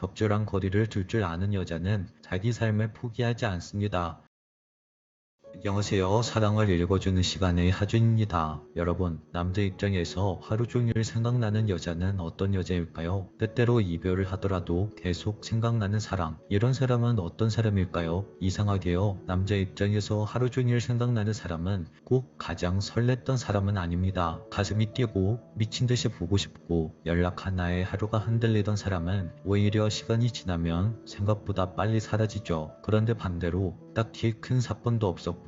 적절한 거리를 둘 줄 아는 여자는 자기 삶을 포기하지 않습니다. 안녕하세요. 사랑을 읽어주는 시간의 하준입니다. 여러분, 남자 입장에서 하루 종일 생각나는 여자는 어떤 여자일까요? 때때로 이별을 하더라도 계속 생각나는 사람. 이런 사람은 어떤 사람일까요? 이상하게요. 남자 입장에서 하루 종일 생각나는 사람은 꼭 가장 설렜던 사람은 아닙니다. 가슴이 뛰고 미친 듯이 보고 싶고 연락 하나에 하루가 흔들리던 사람은 오히려 시간이 지나면 생각보다 빨리 사라지죠. 그런데 반대로 딱히 큰 사건도 없었고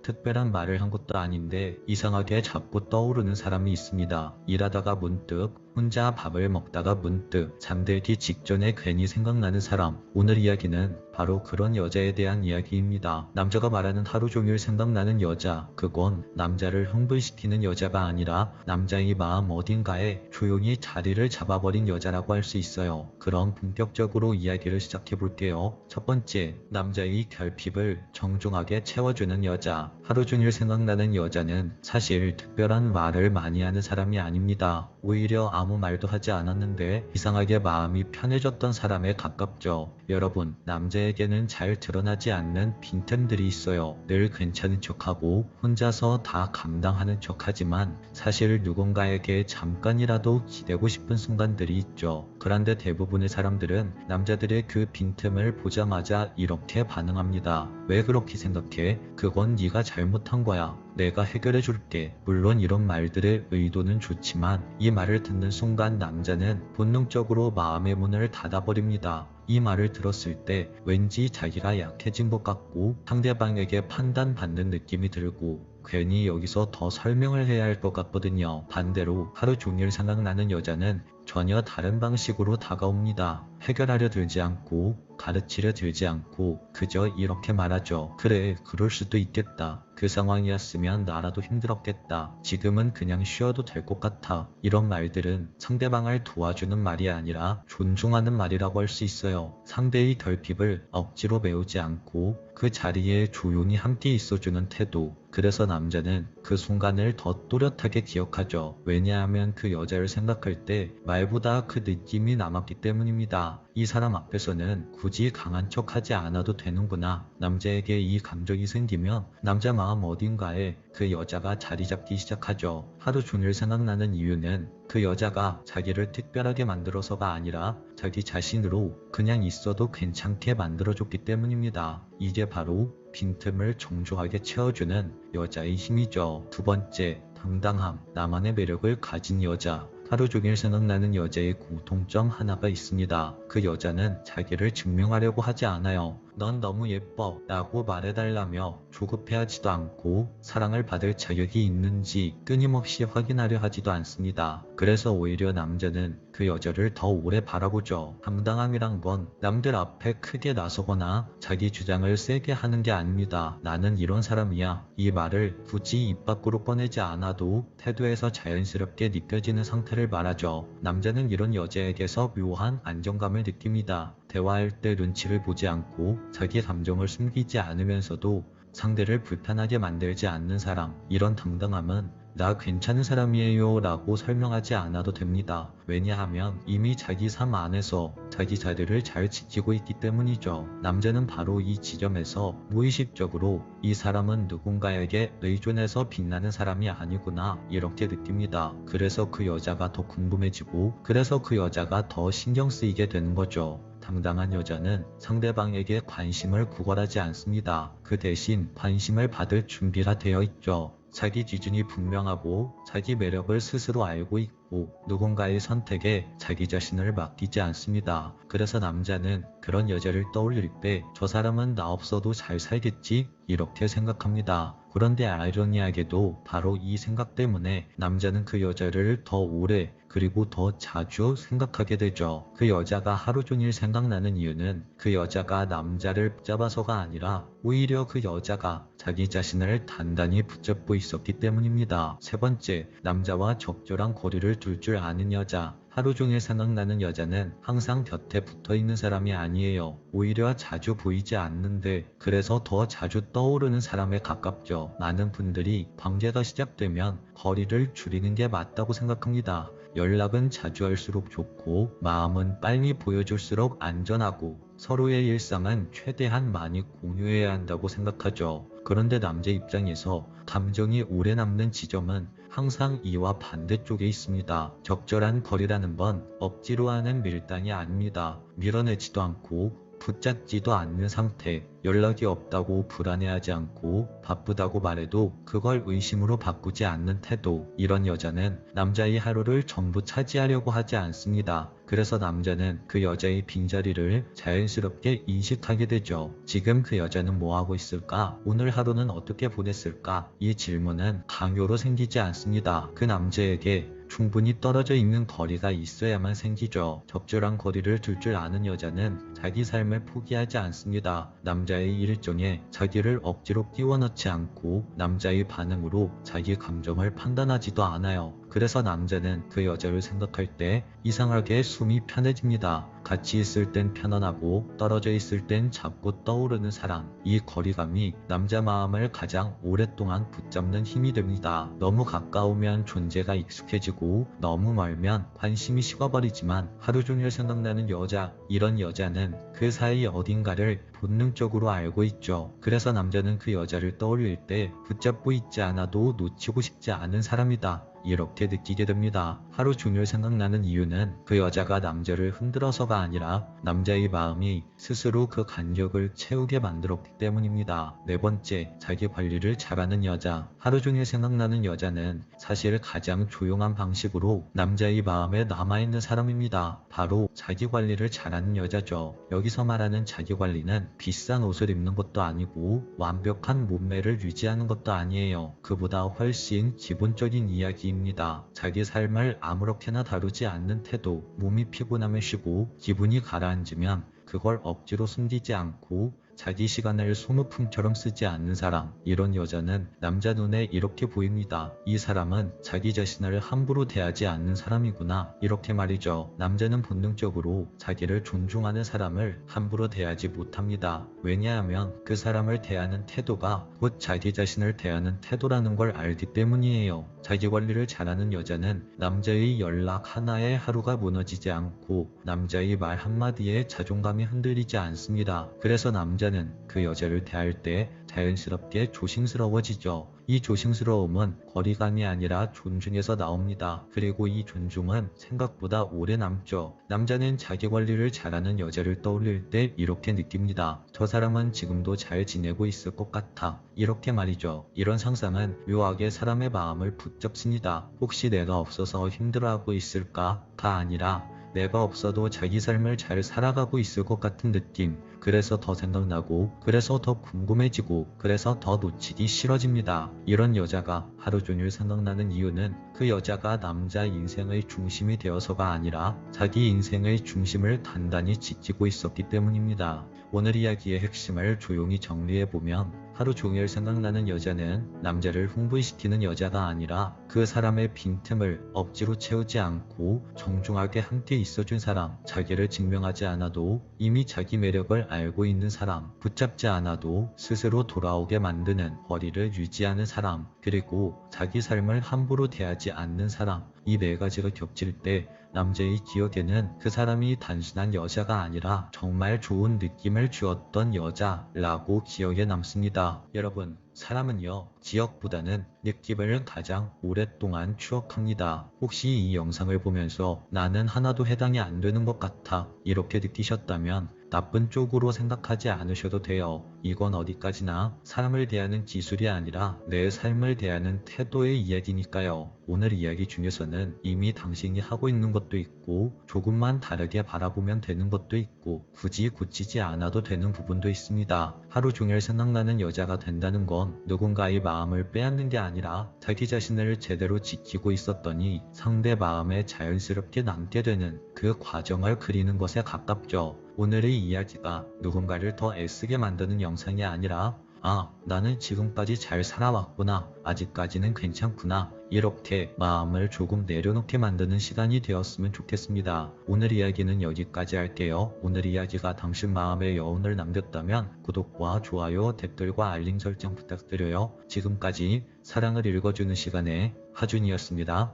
특별한 말을 한 것도 아닌데 이상하게 자꾸 떠오르는 사람이 있습니다. 일하다가 문득, 혼자 밥을 먹다가 문득, 잠들기 직전에 괜히 생각나는 사람. 오늘 이야기는 바로 그런 여자에 대한 이야기입니다. 남자가 말하는 하루 종일 생각나는 여자, 그건 남자를 흥분시키는 여자가 아니라 남자의 마음 어딘가에 조용히 자리를 잡아버린 여자라고 할 수 있어요. 그럼 본격적으로 이야기를 시작해볼게요. 첫 번째, 남자의 결핍을 정중하게 채워주는 여자. 하루 종일 생각나는 여자는 사실 특별한 말을 많이 하는 사람이 아닙니다. 오히려 아무 말도 하지 않았는데 이상하게 마음이 편해졌던 사람에 가깝죠. 여러분, 남자에게는 잘 드러나지 않는 빈틈들이 있어요. 늘 괜찮은 척하고 혼자서 다 감당하는 척하지만 사실 누군가에게 잠깐이라도 기대고 싶은 순간들이 있죠. 그런데 대부분의 사람들은 남자들의 그 빈틈을 보자마자 이렇게 반응합니다. 왜 그렇게 생각해? 그건 네가 잘못한 거야. 내가 해결해 줄게. 물론 이런 말들의 의도는 좋지만 이 말을 듣는 순간 남자는 본능적으로 마음의 문을 닫아버립니다. 이 말을 들었을 때 왠지 자기가 약해진 것 같고 상대방에게 판단받는 느낌이 들고 괜히 여기서 더 설명을 해야 할 것 같거든요. 반대로 하루 종일 생각나는 여자는 전혀 다른 방식으로 다가옵니다. 해결하려 들지 않고 가르치려 들지 않고 그저 이렇게 말하죠. 그래, 그럴 수도 있겠다. 그 상황이었으면 나라도 힘들었겠다. 지금은 그냥 쉬어도 될 것 같아. 이런 말들은 상대방을 도와주는 말이 아니라 존중하는 말이라고 할 수 있어요. 상대의 결핍을 억지로 메우지 않고 그 자리에 조용히 함께 있어주는 태도. 그래서 남자는 그 순간을 더 또렷하게 기억하죠. 왜냐하면 그 여자를 생각할 때 말보다 그 느낌이 남았기 때문입니다. 이 사람 앞에서는 굳이 강한 척 하지 않아도 되는구나. 남자에게 이 감정이 생기면 남자 마음 어딘가에 그 여자가 자리 잡기 시작하죠. 하루 종일 생각나는 이유는 그 여자가 자기를 특별하게 만들어서가 아니라 자기 자신으로 그냥 있어도 괜찮게 만들어줬기 때문입니다. 이게 바로 빈틈을 정중하게 채워주는 여자의 힘이죠. 두 번째, 당당함. 나만의 매력을 가진 여자. 하루 종일 생각나는 여자의 공통점 하나가 있습니다. 그 여자는 자기를 증명하려고 하지 않아요. 넌 너무 예뻐 라고 말해달라며 조급해하지도 않고 사랑을 받을 자격이 있는지 끊임없이 확인하려 하지도 않습니다. 그래서 오히려 남자는 그 여자를 더 오래 바라보죠. 당당함이란 건 남들 앞에 크게 나서거나 자기 주장을 세게 하는 게 아닙니다. 나는 이런 사람이야. 이 말을 굳이 입 밖으로 꺼내지 않아도 태도에서 자연스럽게 느껴지는 상태를 말하죠. 남자는 이런 여자에게서 묘한 안정감을 느낍니다. 대화할 때 눈치를 보지 않고 자기 감정을 숨기지 않으면서도 상대를 불편하게 만들지 않는 사람. 이런 당당함은 나 괜찮은 사람이에요 라고 설명하지 않아도 됩니다. 왜냐하면 이미 자기 삶 안에서 자기 자리를 잘 지키고 있기 때문이죠. 남자는 바로 이 지점에서 무의식적으로 이 사람은 누군가에게 의존해서 빛나는 사람이 아니구나 이렇게 느낍니다. 그래서 그 여자가 더 궁금해지고 그래서 그 여자가 더 신경 쓰이게 되는 거죠. 당당한 여자는 상대방에게 관심을 구걸하지 않습니다. 그 대신 관심을 받을 준비가 되어 있죠. 자기 기준이 분명하고 자기 매력을 스스로 알고 있고 누군가의 선택에 자기 자신을 맡기지 않습니다. 그래서 남자는 그런 여자를 떠올릴 때 저 사람은 나 없어도 잘 살겠지 이렇게 생각합니다. 그런데 아이러니하게도 바로 이 생각 때문에 남자는 그 여자를 더 오래 그리고 더 자주 생각하게 되죠. 그 여자가 하루 종일 생각나는 이유는 그 여자가 남자를 붙잡아서가 아니라 오히려 그 여자가 자기 자신을 단단히 붙잡고 있었기 때문입니다. 세 번째, 남자와 적절한 거리를 둘 줄 아는 여자. 하루 종일 생각나는 여자는 항상 곁에 붙어있는 사람이 아니에요. 오히려 자주 보이지 않는데 그래서 더 자주 떠오르는 사람에 가깝죠. 많은 분들이 관계가 시작되면 거리를 줄이는 게 맞다고 생각합니다. 연락은 자주 할수록 좋고 마음은 빨리 보여줄수록 안전하고 서로의 일상은 최대한 많이 공유해야 한다고 생각하죠. 그런데 남자 입장에서 감정이 오래 남는 지점은 항상 이와 반대쪽에 있습니다. 적절한 거리라는 건 억지로 하는 밀당이 아닙니다. 밀어내지도 않고 붙잡지도 않는 상태, 연락이 없다고 불안해하지 않고 바쁘다고 말해도 그걸 의심으로 바꾸지 않는 태도. 이런 여자는 남자의 하루를 전부 차지하려고 하지 않습니다. 그래서 남자는 그 여자의 빈자리를 자연스럽게 인식하게 되죠. 지금 그 여자는 뭐하고 있을까? 오늘 하루는 어떻게 보냈을까? 이 질문은 강요로 생기지 않습니다. 그 남자에게 충분히 떨어져 있는 거리가 있어야만 생기죠. 적절한 거리를 둘 줄 아는 여자는 자기 삶을 포기하지 않습니다. 남자의 일정에 자기를 억지로 끼워 넣지 않고 남자의 반응으로 자기 감정을 판단하지도 않아요. 그래서 남자는 그 여자를 생각할 때 이상하게 숨이 편해집니다. 같이 있을 땐 편안하고 떨어져 있을 땐 자꾸 떠오르는 사랑. 이 거리감이 남자 마음을 가장 오랫동안 붙잡는 힘이 됩니다. 너무 가까우면 존재가 익숙해지고 너무 멀면 관심이 식어버리지만 하루 종일 생각나는 여자, 이런 여자는 그 사이 어딘가를 본능적으로 알고 있죠. 그래서 남자는 그 여자를 떠올릴 때 붙잡고 있지 않아도 놓치고 싶지 않은 사람이다, 이렇게 느끼게 됩니다. 하루 종일 생각나는 이유는 그 여자가 남자를 흔들어서가 아니라 남자의 마음이 스스로 그 간격을 채우게 만들었기 때문입니다. 네 번째, 자기 관리를 잘하는 여자. 하루 종일 생각나는 여자는 사실 가장 조용한 방식으로 남자의 마음에 남아있는 사람입니다. 바로 자기 관리를 잘하는 여자죠. 여기서 말하는 자기 관리는 비싼 옷을 입는 것도 아니고 완벽한 몸매를 유지하는 것도 아니에요. 그보다 훨씬 기본적인 이야기입니다. 자기 삶을 아무렇게나 다루지 않는 태도. 몸이 피곤하면 쉬고 기분이 가라앉으면 그걸 억지로 숨기지 않고 자기 시간을 소모품처럼 쓰지 않는 사람. 이런 여자는 남자 눈에 이렇게 보입니다. 이 사람은 자기 자신을 함부로 대하지 않는 사람이구나, 이렇게 말이죠. 남자는 본능적으로 자기를 존중하는 사람을 함부로 대하지 못합니다. 왜냐하면 그 사람을 대하는 태도가 곧 자기 자신을 대하는 태도라는 걸 알기 때문이에요. 자기 관리를 잘하는 여자는 남자의 연락 하나에 하루가 무너지지 않고 남자의 말 한마디에 자존감이 흔들리지 않습니다. 그래서 남자는 그 여자를 대할 때 자연스럽게 조심스러워지죠. 이 조심스러움은 거리감이 아니라 존중에서 나옵니다. 그리고 이 존중은 생각보다 오래 남죠. 남자는 자기 관리를 잘하는 여자를 떠올릴 때 이렇게 느낍니다. 저 사람은 지금도 잘 지내고 있을 것 같아, 이렇게 말이죠. 이런 상상은 묘하게 사람의 마음을 붙잡습니다. 혹시 내가 없어서 힘들어하고 있을까가 아니라 내가 없어도 자기 삶을 잘 살아가고 있을 것 같은 느낌. 그래서 더 생각나고, 그래서 더 궁금해지고, 그래서 더 놓치기 싫어집니다. 이런 여자가 하루 종일 생각나는 이유는 그 여자가 남자 인생의 중심이 되어서가 아니라 자기 인생의 중심을 단단히 지키고 있었기 때문입니다. 오늘 이야기의 핵심을 조용히 정리해보면 하루 종일 생각나는 여자는 남자를 흥분시키는 여자가 아니라 그 사람의 빈틈을 억지로 채우지 않고 정중하게 함께 있어준 사람, 자기를 증명하지 않아도 이미 자기 매력을 알고 있는 사람, 붙잡지 않아도 스스로 돌아오게 만드는 거리를 유지하는 사람, 그리고 자기 삶을 함부로 대하지 않는 사람. 이 네 가지가 겹칠 때 남자의 기억에는 그 사람이 단순한 여자가 아니라 정말 좋은 느낌을 주었던 여자라고 기억에 남습니다. 여러분, 사람은요, 기억보다는 느낌을 가장 오랫동안 추억합니다. 혹시 이 영상을 보면서 나는 하나도 해당이 안 되는 것 같아, 이렇게 느끼셨다면 나쁜 쪽으로 생각하지 않으셔도 돼요. 이건 어디까지나 사람을 대하는 기술이 아니라 내 삶을 대하는 태도의 이야기니까요. 오늘 이야기 중에서는 이미 당신이 하고 있는 것도 있고 조금만 다르게 바라보면 되는 것도 있고 굳이 고치지 않아도 되는 부분도 있습니다. 하루 종일 생각나는 여자가 된다는 건 누군가의 마음을 빼앗는 게 아니라 자기 자신을 제대로 지키고 있었더니 상대 마음에 자연스럽게 남게 되는 그 과정을 그리는 것에 가깝죠. 오늘의 이야기가 누군가를 더 애쓰게 만드는 영상이 아니라 나는 지금까지 잘 살아왔구나, 아직까지는 괜찮구나, 이렇게 마음을 조금 내려놓게 만드는 시간이 되었으면 좋겠습니다. 오늘 이야기는 여기까지 할게요. 오늘 이야기가 당신 마음에 여운을 남겼다면 구독과 좋아요, 댓글과 알림 설정 부탁드려요. 지금까지 사랑을 읽어주는 시간의 하준이었습니다.